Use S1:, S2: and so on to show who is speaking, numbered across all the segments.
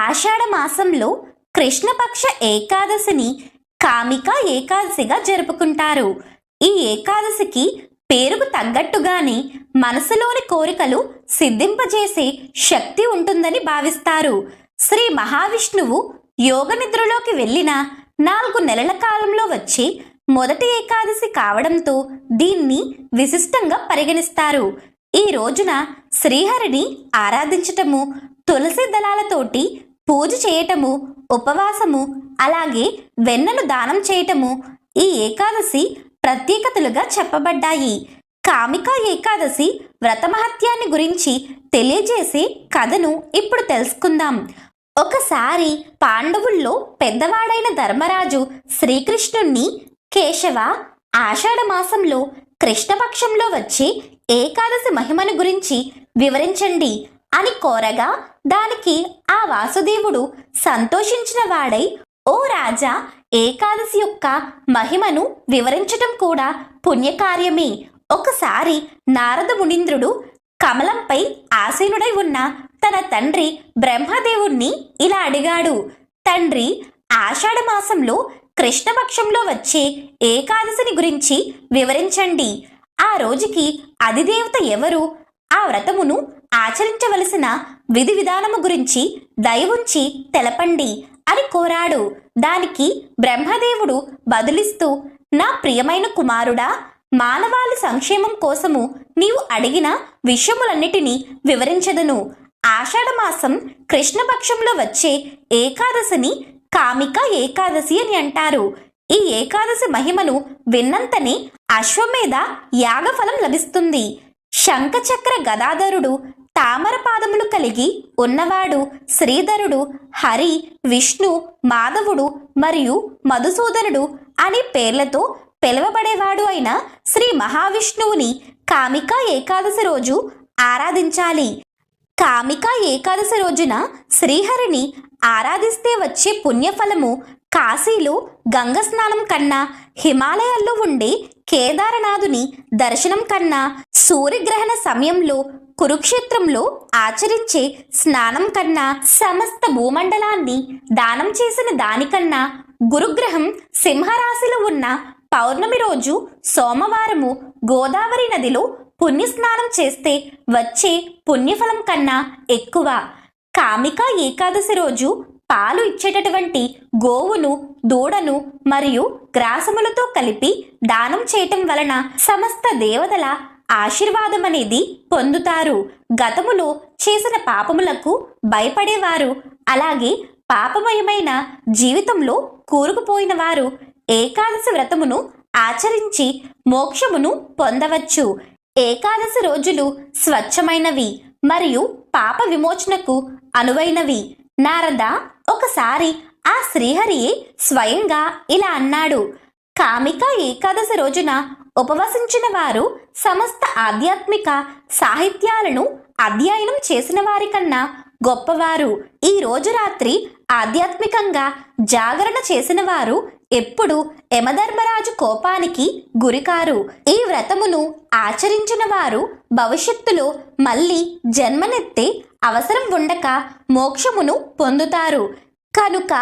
S1: ఆషాఢ మాసంలో కృష్ణపక్ష ఏకాదశిని కామిక ఏకాదశిగా జరుపుకుంటారు. ఈ ఏకాదశికి పేరుకు తగ్గట్టుగానే మనసులోని కోరికలు సిద్ధింపజేసే శక్తి ఉంటుందని భావిస్తారు. శ్రీ మహావిష్ణువు యోగ నిద్రలోకి వెళ్ళిన 4 నెలల కాలంలో వచ్చే మొదటి ఏకాదశి కావడంతో దీన్ని విశిష్టంగా పరిగణిస్తారు. ఈ రోజున శ్రీహరిని ఆరాధించటము, తులసి దళాలతోటి పూజ చేయటము, ఉపవాసము, అలాగే వెన్నను దానం చేయటము ఈ ఏకాదశి ప్రత్యేకతలుగా చెప్పబడ్డాయి. కామికా ఏకాదశి వ్రతమహత్యాన్ని గురించి తెలియజేసే కథను ఇప్పుడు తెలుసుకుందాం. ఒకసారి పాండవుల్లో పెద్దవాడైన ధర్మరాజు శ్రీకృష్ణుణ్ణి, కేశవ, ఆషాఢ మాసంలో కృష్ణపక్షంలో వచ్చే ఏకాదశి మహిమను గురించి వివరించండి అని కోరగా, దానికి ఆ వాసుదేవుడు సంతోషించిన వాడై, ఓ రాజా, ఏకాదశి యొక్క మహిమను వివరించటం కూడా పుణ్యకార్యమే. ఒకసారి నారద మునీంద్రుడు కమలంపై ఆసీనుడై ఉన్న తన తండ్రి బ్రహ్మదేవుణ్ణి ఇలా అడిగాడు: తండ్రి, ఆషాఢ మాసంలో కృష్ణపక్షంలో వచ్చే ఏకాదశిని గురించి వివరించండి. ఆ రోజుకి అధిదేవత ఎవరు? ఆ వ్రతమును ఆచరించవలసిన విధి విధానము గురించి దయవుంచి తెలపండి అని కోరాడు. దానికి బ్రహ్మదేవుడు బదులిస్తూ, నా ప్రియమైన కుమారుడా, మానవాళి సంక్షేమం కోసము నీవు అడిగిన విషయములన్నిటినీ వివరించదును. ఆషాఢ మాసం కృష్ణపక్షంలో వచ్చే ఏకాదశిని కామిక ఏకాదశి అని అంటారు. ఈ ఏకాదశి మహిమను విన్నంతనే అశ్వమేధ యాగఫలం లభిస్తుంది. శంఖచక్ర గదాధరుడు, తామర పాదములు కలిగి ఉన్నవాడు శ్రీధరుడు, హరి, విష్ణు, మాధవుడు మరియు మధుసూదనుడు అనే పేర్లతో పిలువబడేవాడు అయిన శ్రీ మహావిష్ణువుని కామిక ఏకాదశి రోజు ఆరాధించాలి. కామిక ఏకాదశి రోజున శ్రీహరిని ఆరాధిస్తే వచ్చే పుణ్యఫలము కాశీలో గంగ స్నానం కన్నా, హిమాలయాల్లో ఉండే కేదారనాథుని దర్శనం కన్నా, సూర్యగ్రహణ సమయంలో కురుక్షేత్రంలో ఆచరించే స్నానం కన్నా, సమస్త భూమండలాన్ని దానం చేసిన దానికన్నా, గురుగ్రహం సింహరాశిలో ఉన్న పౌర్ణమి రోజు సోమవారము గోదావరి నదిలో పుణ్యస్నానం చేస్తే వచ్చే పుణ్యఫలం కన్నా ఎక్కువ. కామిక ఏకాదశి రోజు పాలు ఇచ్చేటటువంటి గోవును, దూడను మరియు గ్రాసములతో కలిపి దానం చేయటం వలన సమస్త దేవతల ఆశీర్వాదం అనేది పొందుతారు. గతములో చేసిన పాపములకు భయపడేవారు, అలాగే పాపమయమైన జీవితంలో కూరుకుపోయిన వారు ఏకాదశి వ్రతమును ఆచరించి మోక్షమును పొందవచ్చు. ఏకాదశి రోజులు స్వచ్ఛమైనవి మరియు పాప విమోచనకు అనువైనవి. నారద, ఒకసారి ఆ శ్రీహరియే స్వయంగా ఇలా అన్నాడు: కామిక ఏకాదశి రోజున ఉపవసించిన వారు సమస్త ఆధ్యాత్మిక సాహిత్యాలను అధ్యయనం చేసిన వారి కన్నా గొప్పవారు. ఈ రోజు రాత్రి ఆధ్యాత్మికంగా జాగరణ చేసిన వారు ఎప్పుడు యమధర్మరాజు కోపానికి గురికారు. ఈ వ్రతమును ఆచరించిన వారు భవిష్యత్తులో మళ్ళీ జన్మనెత్తే అవసరం ఉండక మోక్షమును పొందుతారు. కనుక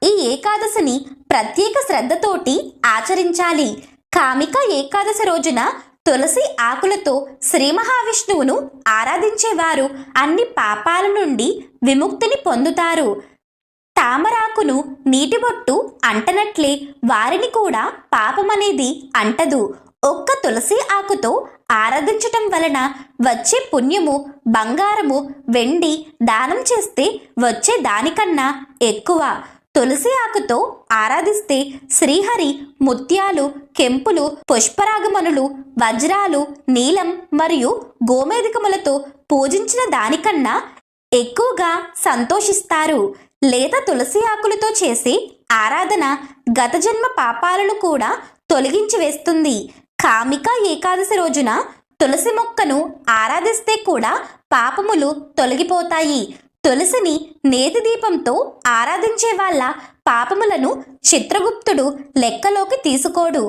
S1: ఈ ఏకాదశిని ప్రత్యేక శ్రద్ధతోటి ఆచరించాలి. కామిక ఏకాదశి రోజున తులసి ఆకులతో శ్రీ మహావిష్ణువును ఆరాధించేవారు అన్ని పాపాల నుండి విముక్తిని పొందుతారు. తామరాకును నీటి బొట్టు అంటనట్లే వారిని కూడా పాపమనేది అంటదు. ఒక్క తులసి ఆకుతో ఆరాధించటం వలన వచ్చే పుణ్యము బంగారము, వెండి దానం చేస్తే వచ్చే దానికన్నా ఎక్కువ. తులసి ఆకుతో ఆరాధిస్తే శ్రీహరి ముత్యాలు, కెంపులు, పుష్పరాగమనులు, వజ్రాలు, నీలం మరియు గోమేధికములతో పూజించిన దానికన్నా ఎక్కువగా సంతోషిస్తారు. లేత తులసి ఆకులతో చేసే ఆరాధన గత జన్మ పాపాలను కూడా తొలగించి వేస్తుంది. కామిక ఏకాదశి రోజున తులసి మొక్కను ఆరాధిస్తే కూడా పాపములు తొలగిపోతాయి. తులసిని నేతి దీపంతో ఆరాధించే వాళ్ళ పాపములను చిత్రగుప్తుడు లెక్కలోకి తీసుకోడు.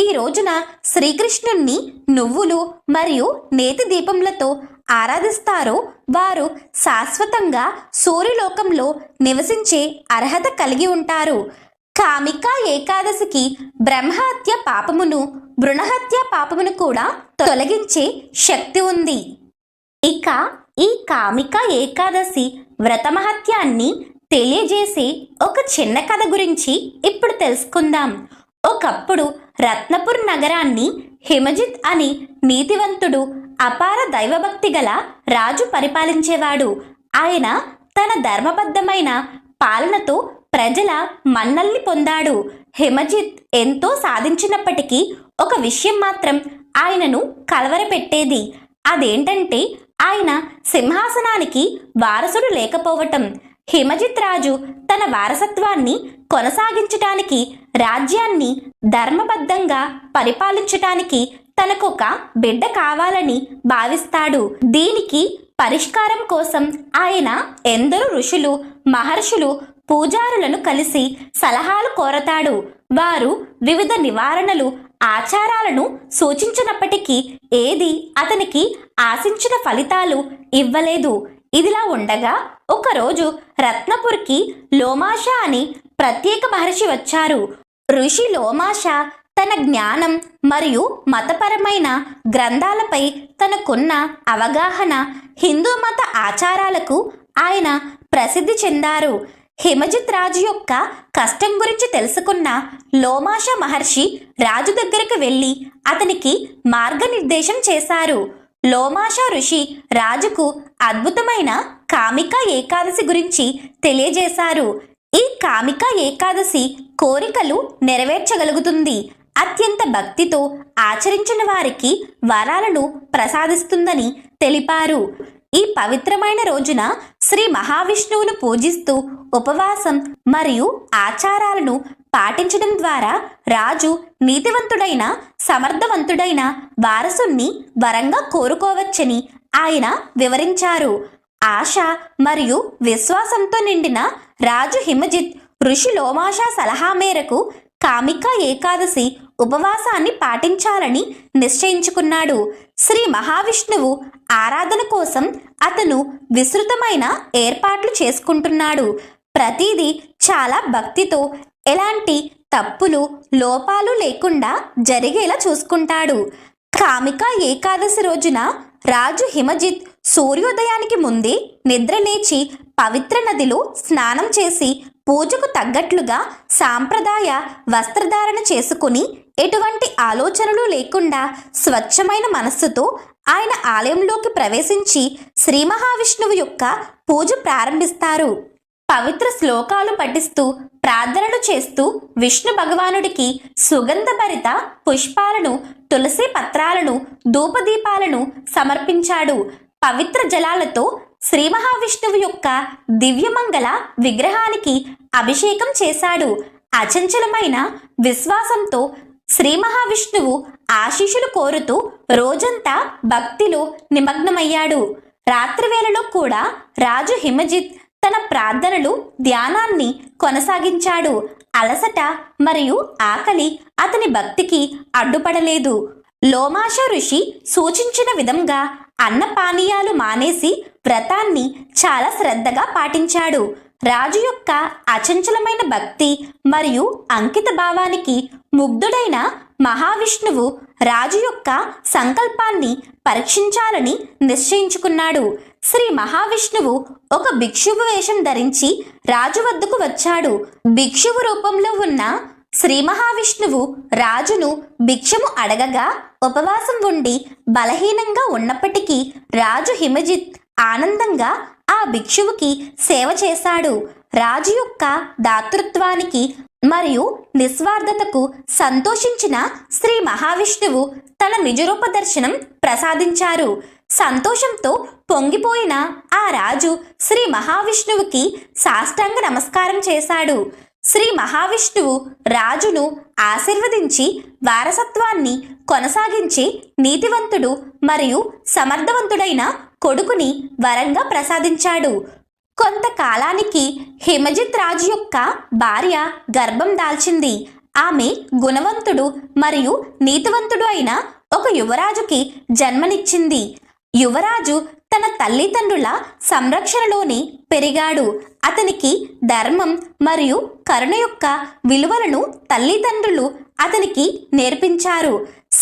S1: ఈ రోజున శ్రీకృష్ణుణ్ణి నువ్వులు మరియు నేతి దీపములతో ఆరాధిస్తారో వారు శాశ్వతంగా సూర్యలోకంలో నివసించే అర్హత కలిగి ఉంటారు. కామికా ఏకాదశికి బ్రహ్మహత్య పాపమును, భ్రూణహత్య పాపమును కూడా తొలగించే శక్తి ఉంది. ఇక ఈ కామికా ఏకాదశి వ్రతమహత్యాన్ని తెలియజేసే ఒక చిన్న కథ గురించి ఇప్పుడు తెలుసుకుందాం. ఒకప్పుడు రత్నపూర్ నగరాన్ని హిమజిత్ అని నీతివంతుడు, అపార దైవభక్తి గల రాజు పరిపాలించేవాడు. ఆయన తన ధర్మబద్ధమైన పాలనతో ప్రజల మన్నల్ని పొందాడు. హిమజిత్ ఎంతో సాధించినప్పటికీ ఒక విషయం మాత్రం ఆయనను కలవరపెట్టేది. అదేంటంటే ఆయన సింహాసనానికి వారసుడు లేకపోవటం. హిమజిత్ రాజు తన వారసత్వాన్ని కొనసాగించటానికి, రాజ్యాన్ని ధర్మబద్ధంగా పరిపాలించటానికి తనకొక బిడ్డ కావాలని భావిస్తాడు. దీనికి పరిష్కారం కోసం ఆయన ఎందరో ఋషులు, మహర్షులు, పూజారులను కలిసి సలహాలు కోరతాడు. వారు వివిధ నివారణలు, ఆచారాలను సూచించినప్పటికీ ఏది అతనికి ఆశించిన ఫలితాలు ఇవ్వలేదు. ఇదిలా ఉండగా ఒకరోజు రత్నపూర్కి లోమాష అని ప్రత్యేక మహర్షి వచ్చారు. ఋషి లోమాష తన జ్ఞానం మరియు మతపరమైన గ్రంథాలపై తనకున్న అవగాహన, హిందూ మత ఆచారాలకు ఆయన ప్రసిద్ధి చెందారు. హిమజిత్ రాజు యొక్క కష్టం గురించి తెలుసుకున్న లోమాష మహర్షి రాజు దగ్గరకు వెళ్ళి అతనికి మార్గనిర్దేశం చేశారు. లోమాష ఋషి రాజుకు అద్భుతమైన కామికా ఏకాదశి గురించి తెలియజేశారు. ఈ కామికా ఏకాదశి కోరికలు నెరవేర్చగలుగుతుంది. అత్యంత భక్తితో ఆచరించిన వారికి వరాలను ప్రసాదిస్తుందని తెలిపారు. ఈ పవిత్రమైన రోజున శ్రీ మహావిష్ణువును పూజిస్తూ ఉపవాసం మరియు ఆచారాలను పాటించడం ద్వారా రాజు నీతివంతుడైన, సమర్థవంతుడైన వారసుని వరంగా కోరుకోవచ్చని ఆయన వివరించారు. ఆశ మరియు విశ్వాసంతో నిండిన రాజు హిమజిత్ ఋషి లోమాష సలహా మేరకు కామికా ఏకాదశి ఉపవాసాన్ని పాటించాలని నిశ్చయించుకున్నాడు. శ్రీ మహావిష్ణువు ఆరాధన కోసం అతను విస్తృతమైన ఏర్పాట్లు చేసుకుంటున్నాడు. ప్రతిదీ చాలా భక్తితో, ఎలాంటి తప్పులు, లోపాలు లేకుండా జరిగేలా చూసుకుంటాడు. కామికా ఏకాదశి రోజున రాజు హిమజిత్ సూర్యోదయానికి ముందే నిద్రలేచి పవిత్ర నదిలో స్నానం చేసి పూజకు తగ్గట్లుగా సాంప్రదాయ వస్త్రధారణ చేసుకుని, ఎటువంటి ఆలోచనలు లేకుండా స్వచ్ఛమైన మనస్సుతో ఆయన ఆలయంలోకి ప్రవేశించి శ్రీ మహావిష్ణువు యొక్క పూజ ప్రారంభిస్తారు. పవిత్ర శ్లోకాలు పఠిస్తూ, ప్రార్థనలు చేస్తూ విష్ణు భగవానుడికి సుగంధభరిత పుష్పాలను, తులసి పత్రాలను, ధూపదీపాలను సమర్పించాడు. పవిత్ర జలాలతో శ్రీ మహావిష్ణువు యొక్క దివ్యమంగళ విగ్రహానికి అభిషేకం చేశాడు. అచంచలమైన విశ్వాసంతో శ్రీ మహావిష్ణువు ఆశీస్సులు కోరుతూ రోజంతా భక్తిలో నిమగ్నమయ్యాడు. రాత్రివేళలో కూడా రాజు హిమజిత్ తన ప్రార్థనలు, ధ్యానాన్ని కొనసాగించాడు. అలసట మరియు ఆకలి అతని భక్తికి అడ్డుపడలేదు. లోమాష ఋషి సూచించిన విధంగా అన్నపానీయాలు మానేసి వ్రతాన్ని చాలా శ్రద్ధగా పాటించాడు. రాజు యొక్క అచంచలమైన భక్తి మరియు అంకిత భావానికి ముగ్ధుడైన మహావిష్ణువు రాజు యొక్క సంకల్పాన్ని పరీక్షించాలని నిశ్చయించుకున్నాడు. శ్రీ మహావిష్ణువు ఒక భిక్షువు వేషం ధరించి రాజు వద్దకు వచ్చాడు. భిక్షువు రూపంలో ఉన్న శ్రీ మహావిష్ణువు రాజును భిక్షము అడగగా ఉపవాసం ఉండి బలహీనంగా ఉన్నప్పటికీ రాజు హిమజిత్ ఆనందంగా ఆ భిక్షువుకి సేవ చేశాడు. రాజు యొక్క దాతృత్వానికి మరియు నిస్వార్థతకు సంతోషించిన శ్రీ మహావిష్ణువు తన నిజరూప దర్శనం ప్రసాదించారు. సంతోషంతో పొంగిపోయిన ఆ రాజు శ్రీ మహావిష్ణువుకి సాష్టాంగ నమస్కారం చేశాడు. శ్రీ మహావిష్ణువు రాజును ఆశీర్వదించి వారసత్వాన్ని కొనసాగించే నీతివంతుడు మరియు సమర్థవంతుడైన కొడుకుని వరంగా ప్రసాదించాడు. కొంతకాలానికి హిమజిత్ రాజు యొక్క భార్య గర్భం దాల్చింది. ఆమె గుణవంతుడు మరియు నీతివంతుడు అయిన ఒక యువరాజుకి జన్మనిచ్చింది. యువరాజు తన తల్లిదండ్రుల సంరక్షణలోనే పెరిగాడు. అతనికి ధర్మం మరియు కరుణ యొక్క విలువలను తల్లిదండ్రులు అతనికి నేర్పించారు.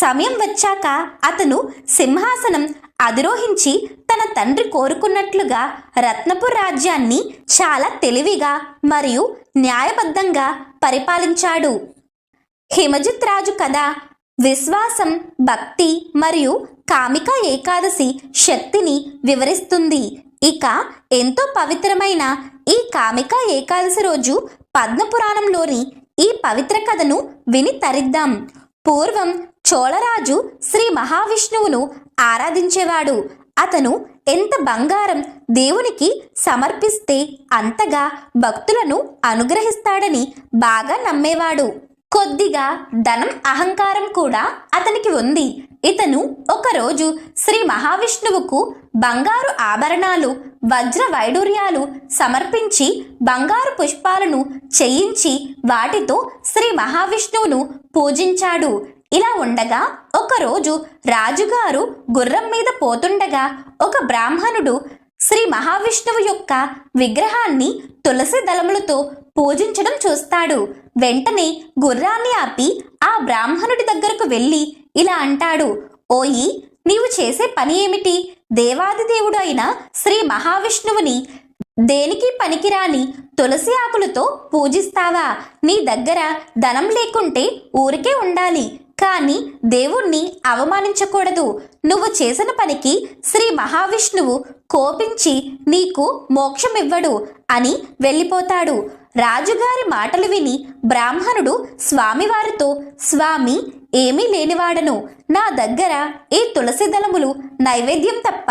S1: సమయం వచ్చాక అతను సింహాసనం అధిరోహించి తన తండ్రి కోరుకున్నట్లుగా రత్నపు రాజ్యాన్ని చాలా తెలివిగా మరియు న్యాయబద్ధంగా పరిపాలించాడు. హిమజిత్ రాజు కథ విశ్వాసం, భక్తి మరియు కామిక ఏకాదశి శక్తిని వివరిస్తుంది. ఇక ఎంతో పవిత్రమైన ఈ కామిక ఏకాదశి రోజు పద్మపురాణంలోని ఈ పవిత్ర కథను విని తరిద్దాం. పూర్వం చోళరాజు శ్రీ మహావిష్ణువును ఆరాధించేవాడు. అతను ఎంత బంగారం దేవునికి సమర్పిస్తే అంతగా భక్తులను అనుగ్రహిస్తాడని బాగా నమ్మేవాడు. కొద్దిగా ధనం, అహంకారం కూడా అతనికి ఉంది. ఇతను ఒకరోజు శ్రీ మహావిష్ణువుకు బంగారు ఆభరణాలు, వజ్ర వైడూర్యాలు సమర్పించి బంగారు పుష్పాలను చేయించి వాటితో శ్రీ మహావిష్ణువును పూజించాడు. ఇలా ఉండగా ఒకరోజు రాజుగారు గుర్రం మీద పోతుండగా ఒక బ్రాహ్మణుడు శ్రీ మహావిష్ణువు యొక్క విగ్రహాన్ని తులసి దళములతో పూజించడం చూస్తాడు. వెంటనే గుర్రాన్ని ఆపి ఆ బ్రాహ్మణుడి దగ్గరకు వెళ్ళి ఇలా అంటాడు, ఓయి, నీవు చేసే పని ఏమిటి? దేవాదిదేవుడు అయిన శ్రీ మహావిష్ణువుని దేనికి పనికిరాని తులసి ఆకులతో పూజిస్తావా? నీ దగ్గర ధనం లేకుంటే ఊరికే ఉండాలి, కానీ దేవుణ్ణి అవమానించకూడదు. నువ్వు చేసిన పనికి శ్రీ మహావిష్ణువు కోపించి నీకు మోక్షమివ్వడు అని వెళ్ళిపోతాడు. రాజుగారి మాటలు విని బ్రాహ్మణుడు స్వామివారితో, స్వామి, ఏమీ లేనివాడను, నా దగ్గర ఈ తులసి దళములు నైవేద్యం తప్ప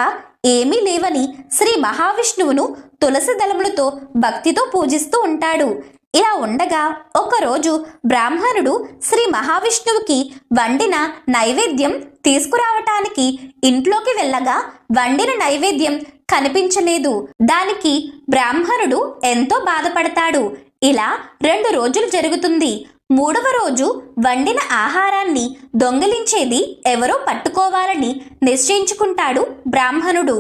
S1: ఏమీ లేవని శ్రీ మహావిష్ణువును తులసి దళములతో భక్తితో పూజిస్తూ ఉంటాడు. ఇలా ఉండగా ఒకరోజు బ్రాహ్మణుడు శ్రీ మహావిష్ణువుకి వండిన నైవేద్యం తీసుకురావటానికి ఇంట్లోకి వెళ్ళగా వండిన నైవేద్యం కనిపించలేదు. దానికి బ్రాహ్మణుడు ఎంతో బాధపడతాడు. ఇలా 2 రోజులు జరుగుతుంది. 3వ రోజు వండిన ఆహారాన్ని దొంగిలించేది ఎవరో పట్టుకోవాలని నిశ్చయించుకుంటాడు బ్రాహ్మణుడు.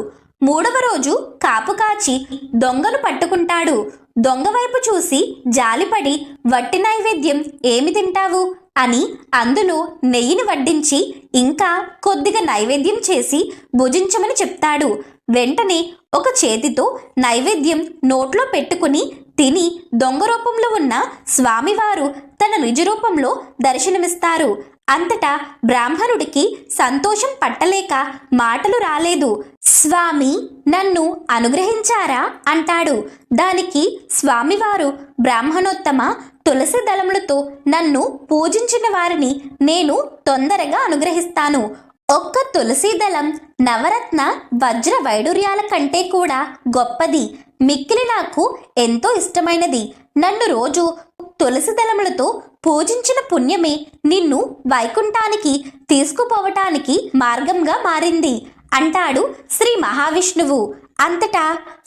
S1: 3వ రోజు కాపు కాచి దొంగను పట్టుకుంటాడు. దొంగ వైపు చూసి జాలిపడి, వట్టి నైవేద్యం ఏమి తింటావు అని అందులో నెయ్యిని వడ్డించి ఇంకా కొద్దిగా నైవేద్యం చేసి భుజించమని చెప్తాడు. వెంటనే ఒక చేతితో నైవేద్యం నోట్లో పెట్టుకుని తిని దొంగ రూపంలో ఉన్న స్వామివారు తన నిజ రూపంలో దర్శనమిస్తారు. అంతటా బ్రాహ్మణుడికి సంతోషం పట్టలేక మాటలు రాలేదు. స్వామి, నన్ను అనుగ్రహించారా అంటాడు. దానికి స్వామివారు, బ్రాహ్మణోత్తమ, తులసి దళములతో నన్ను పూజించిన వారిని నేను తొందరగా అనుగ్రహిస్తాను. ఒక్క తులసి దళం నవరత్న వజ్ర వైడూర్యాల కంటే కూడా గొప్పది. మిక్కిలి నాకు ఎంతో ఇష్టమైనది. నన్ను రోజు తులసి దళములతో పూజించిన పుణ్యమే నిన్ను వైకుంఠానికి తీసుకుపోవటానికి మార్గంగా మారింది అంటాడు శ్రీ మహావిష్ణువు. అంతటా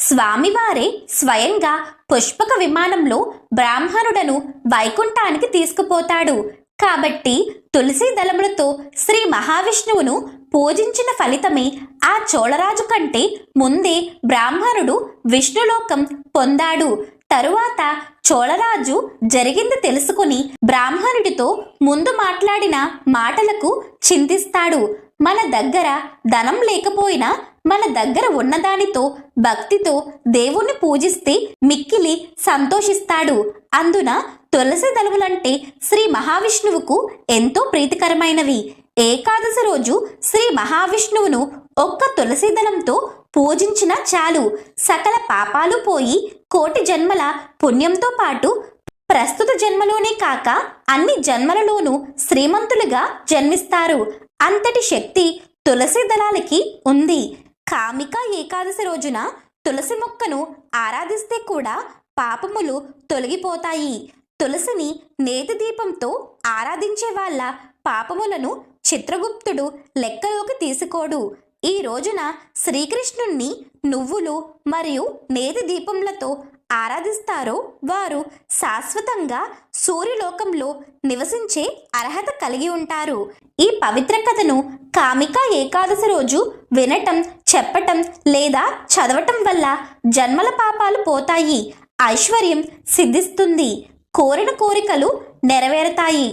S1: స్వామివారే స్వయంగా పుష్పక విమానంలో బ్రాహ్మణుడను వైకుంఠానికి తీసుకుపోతాడు. కాబట్టి తులసి దళములతో శ్రీ మహావిష్ణువును పూజించిన ఫలితమే ఆ చోళరాజు కంటే ముందే బ్రాహ్మణుడు విష్ణులోకం పొందాడు. తరువాత చోళరాజు జరిగింది తెలుసుకుని బ్రాహ్మణుడితో ముందు మాట్లాడిన మాటలకు చింతిస్తాడు. మన దగ్గర ధనం లేకపోయినా మన దగ్గర ఉన్నదానితో భక్తితో దేవుణ్ణి పూజిస్తే మిక్కిలి సంతోషిస్తాడు. అందున తులసి దళములంటే శ్రీ మహావిష్ణువుకు ఎంతో ప్రీతికరమైనవి. ఏకాదశి రోజు శ్రీ మహావిష్ణువును ఒక్క తులసి దళంతో పూజించినా చాలు, సకల పాపాలు పోయి కోటి జన్మల పుణ్యంతో పాటు ప్రస్తుత జన్మలోనే కాక అన్ని జన్మలలోనూ శ్రీమంతులుగా జన్మిస్తారు. అంతటి శక్తి తులసి దళాలకి ఉంది. కామిక ఏకాదశి రోజున తులసి మొక్కను ఆరాధిస్తే కూడా పాపములు తొలగిపోతాయి. తులసిని నేతి దీపంతో ఆరాధించే వాళ్ళ పాపములను చిత్రగుప్తుడు లెక్కలోకి తీసుకోడు. ఈ రోజున శ్రీకృష్ణుణ్ణి నువ్వులు మరియు నేతి దీపములతో ఆరాధిస్తారో వారు శాశ్వతంగా సూర్యలోకంలో నివసించే అర్హత కలిగి ఉంటారు. ఈ పవిత్ర కథను కామిక ఏకాదశి రోజు వినటం చెప్పటం లేదా చదవటం వల్ల జన్మల పాపాలు పోతాయి, ఐశ్వర్యం సిద్ధిస్తుంది, కోరిన కోరికలు నెరవేరుతాయి.